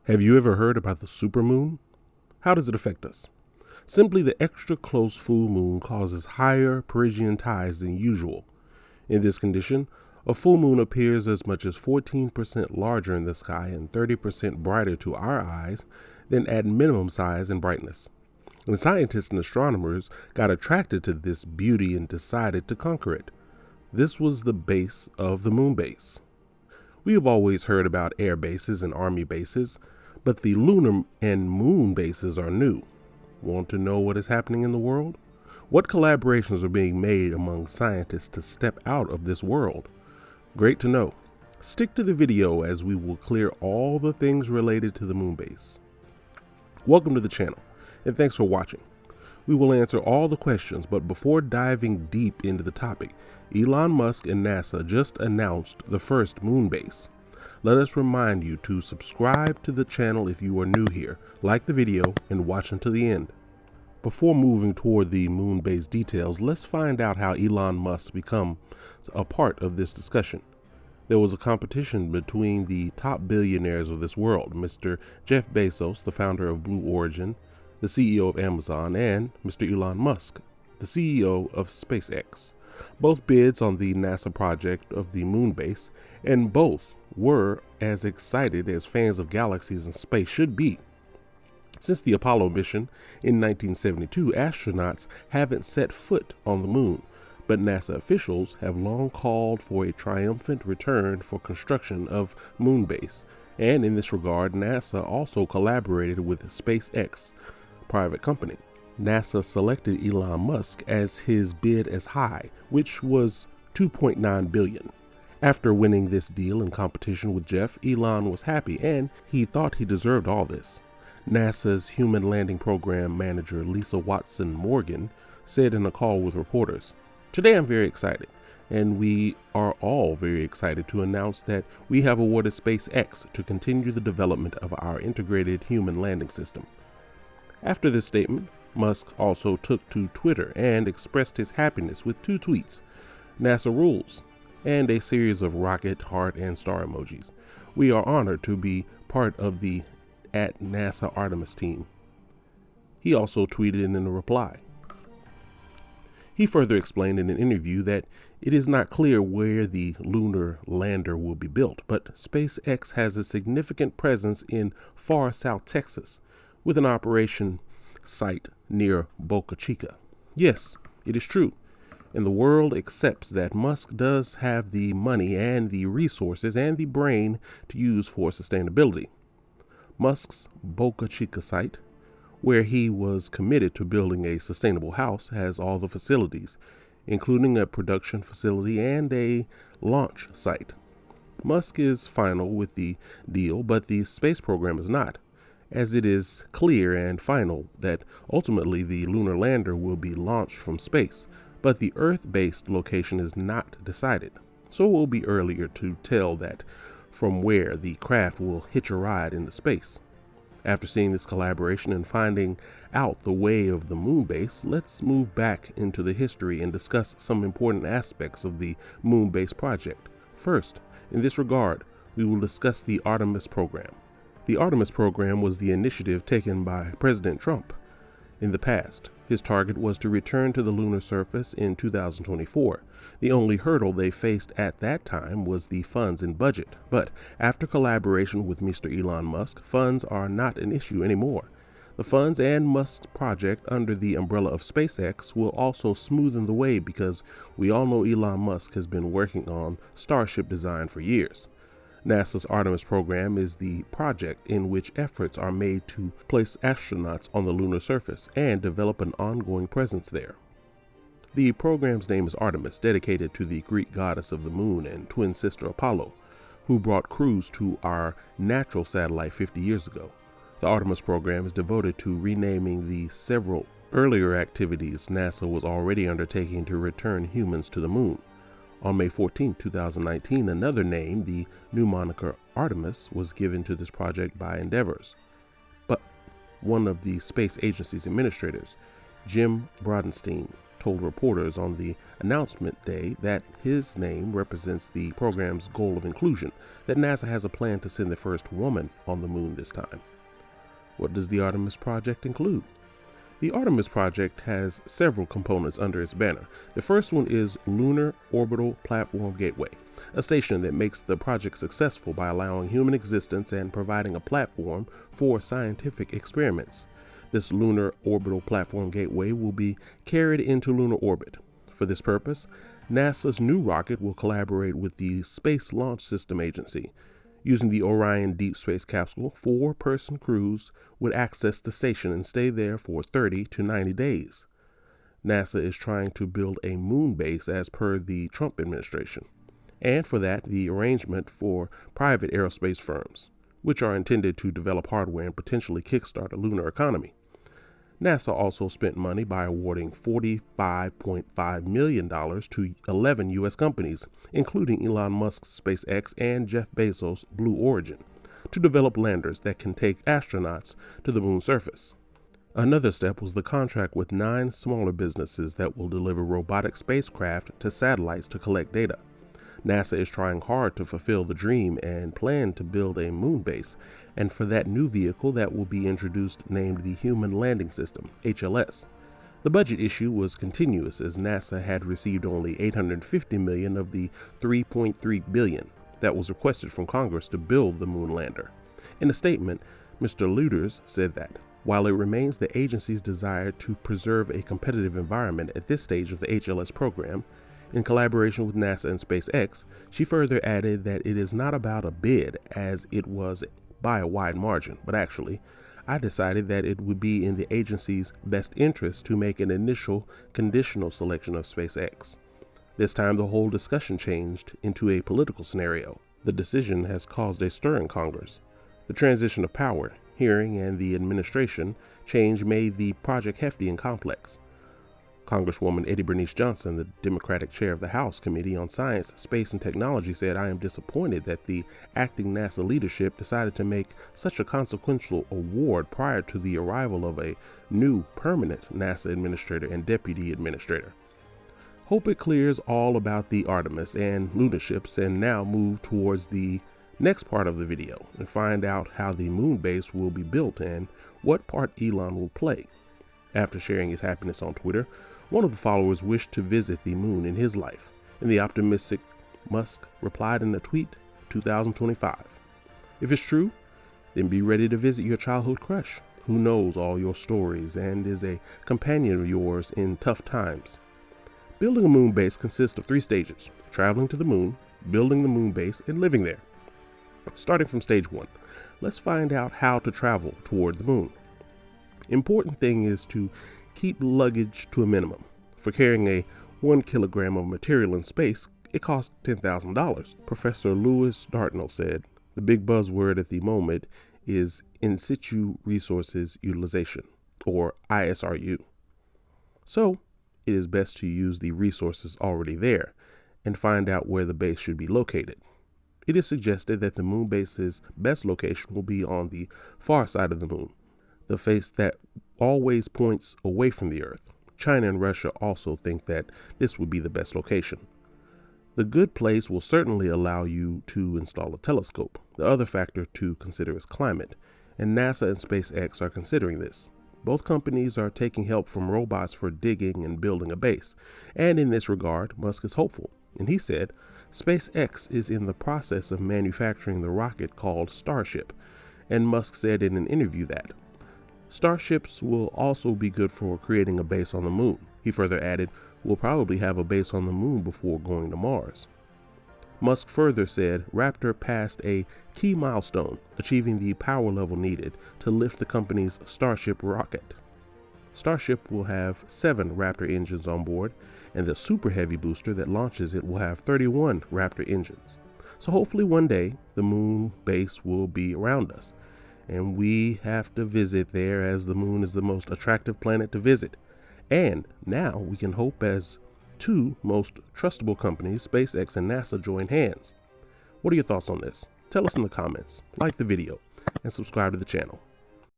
Have you ever heard about the supermoon? How does it affect us? Simply, the extra close full moon causes higher perigean tides than usual. In this condition, a full moon appears as much as 14% larger in the sky and 30% brighter to our eyes than at minimum size and brightness. And scientists and astronomers got attracted to this beauty and decided to conquer it. This was the base of the moon base. We have always heard about air bases and army bases, but the lunar and moon bases are new. Want to know what is happening in the world? What collaborations are being made among scientists to step out of this world? Great to know. Stick to the video as we will clear all the things related to the moon base. Welcome to the channel, and thanks for watching. We will answer all the questions, but before diving deep into the topic, Elon Musk and NASA just announced the first moon base. Let us remind you to subscribe to the channel if you are new here, like the video, and watch until the end. Before moving toward the moon base details, let's find out how Elon Musk become a part of this discussion. There was a competition between the top billionaires of this world, Mr. Jeff Bezos, the founder of Blue Origin, the CEO of Amazon, and Mr. Elon Musk, the CEO of SpaceX. Both bids on the NASA project of the moon base, and both were as excited as fans of galaxies and space should be. Since the Apollo mission in 1972, astronauts haven't set foot on the moon, but NASA officials have long called for a triumphant return for construction of moon base. And in this regard, NASA also collaborated with SpaceX Private Company. NASA selected Elon Musk as his bid as high, which was $2.9 billion. After winning this deal in competition with Jeff, Elon was happy and he thought he deserved all this. NASA's Human Landing Program manager Lisa Watson-Morgan said in a call with reporters, "Today I'm very excited, and we are all very excited to announce that we have awarded SpaceX to continue the development of our integrated human landing system." After this statement, Musk also took to Twitter and expressed his happiness with two tweets, "NASA rules," and a series of rocket, heart, and star emojis. "We are honored to be part of the @NASA Artemis team." He also tweeted in a reply. He further explained in an interview that it is not clear where the lunar lander will be built, but SpaceX has a significant presence in far South Texas, with an operation site near Boca Chica. Yes, it is true, and the world accepts that Musk does have the money and the resources and the brain to use for sustainability. Musk's Boca Chica site, where he was committed to building a sustainable house, has all the facilities, including a production facility and a launch site. Musk is final with the deal, but the space program is not, as it is clear and final that ultimately the lunar lander will be launched from space, but the Earth-based location is not decided. So it will be earlier to tell that from where the craft will hitch a ride into space. After seeing this collaboration and finding out the way of the moon base, let's move back into the history and discuss some important aspects of the moon base project. First, in this regard, we will discuss the Artemis program. The Artemis program was the initiative taken by President Trump in the past. His target was to return to the lunar surface in 2024. The only hurdle they faced at that time was the funds and budget. But after collaboration with Mr. Elon Musk, funds are not an issue anymore. The funds and Musk's project under the umbrella of SpaceX will also smoothen the way because we all know Elon Musk has been working on Starship design for years. NASA's Artemis program is the project in which efforts are made to place astronauts on the lunar surface and develop an ongoing presence there. The program's name is Artemis, dedicated to the Greek goddess of the moon and twin sister Apollo, who brought crews to our natural satellite 50 years ago. The Artemis program is devoted to renaming the several earlier activities NASA was already undertaking to return humans to the moon. On May 14, 2019, another name, the new moniker Artemis, was given to this project by Endeavors. But one of the space agency's administrators, Jim Bridenstine, told reporters on the announcement day that his name represents the program's goal of inclusion, that NASA has a plan to send the first woman on the moon this time. What does the Artemis project include? The Artemis project has several components under its banner. The first one is Lunar Orbital Platform Gateway, a station that makes the project successful by allowing human existence and providing a platform for scientific experiments. This Lunar Orbital Platform Gateway will be carried into lunar orbit. For this purpose, NASA's new rocket will collaborate with the Space Launch System Agency. Using the Orion Deep Space Capsule, 4-person crews would access the station and stay there for 30 to 90 days. NASA is trying to build a moon base as per the Trump administration, and for that, the arrangement for private aerospace firms, which are intended to develop hardware and potentially kickstart a lunar economy. NASA also spent money by awarding $45.5 million to 11 U.S. companies, including Elon Musk's SpaceX and Jeff Bezos' Blue Origin, to develop landers that can take astronauts to the moon's surface. Another step was the contract with 9 smaller businesses that will deliver robotic spacecraft to satellites to collect data. NASA is trying hard to fulfill the dream and plan to build a moon base, and for that new vehicle that will be introduced named the Human Landing System, HLS. The budget issue was continuous as NASA had received only $850 million of the $3.3 billion that was requested from Congress to build the moon lander. In a statement, Mr. Lueders said that, while it remains the agency's desire to preserve a competitive environment at this stage of the HLS program, in collaboration with NASA and SpaceX, she further added that it is not about a bid as it was by a wide margin, but actually, I decided that it would be in the agency's best interest to make an initial conditional selection of SpaceX. This time, the whole discussion changed into a political scenario. The decision has caused a stir in Congress. The transition of power, hearing, and the administration change made the project hefty and complex. Congresswoman Eddie Bernice Johnson, the Democratic chair of the House Committee on Science, Space, and Technology, said, "I am disappointed that the acting NASA leadership decided to make such a consequential award prior to the arrival of a new permanent NASA administrator and deputy administrator. Hope it clears all about the Artemis and lunar ships, and now move towards the next part of the video and find out how the moon base will be built and what part Elon will play." After sharing his happiness on Twitter, one of the followers wished to visit the moon in his life, and the optimistic Musk replied in a tweet, 2025. If it's true, then be ready to visit your childhood crush, who knows all your stories and is a companion of yours in tough times. Building a moon base consists of 3 stages: traveling to the moon, building the moon base, and living there. Starting from stage 1, let's find out how to travel toward the moon. Important thing is to keep luggage to a minimum. For carrying a 1 kilogram of material in space, it costs $10,000. Professor Lewis Dartnell said, "The big buzzword at the moment is in situ resources utilization, or ISRU. So it is best to use the resources already there and find out where the base should be located. It is suggested that the moon base's best location will be on the far side of the moon, the face that always points away from the Earth. China and Russia also think that this would be the best location. The good place will certainly allow you to install a telescope. The other factor to consider is climate, and NASA and SpaceX are considering this. Both companies are taking help from robots for digging and building a base, and in this regard, Musk is hopeful. And he said, SpaceX is in the process of manufacturing the rocket called Starship, and Musk said in an interview that Starships will also be good for creating a base on the moon. He further added, "We'll probably have a base on the moon before going to Mars." Musk further said Raptor passed a key milestone, achieving the power level needed to lift the company's Starship rocket. Starship will have 7 Raptor engines on board, and the Super Heavy booster that launches it will have 31 Raptor engines. So hopefully one day the moon base will be around us, and we have to visit there as the moon is the most attractive planet to visit. And now we can hope as 2 most trustable companies, SpaceX and NASA, join hands. What are your thoughts on this? Tell us in the comments, like the video, and subscribe to the channel.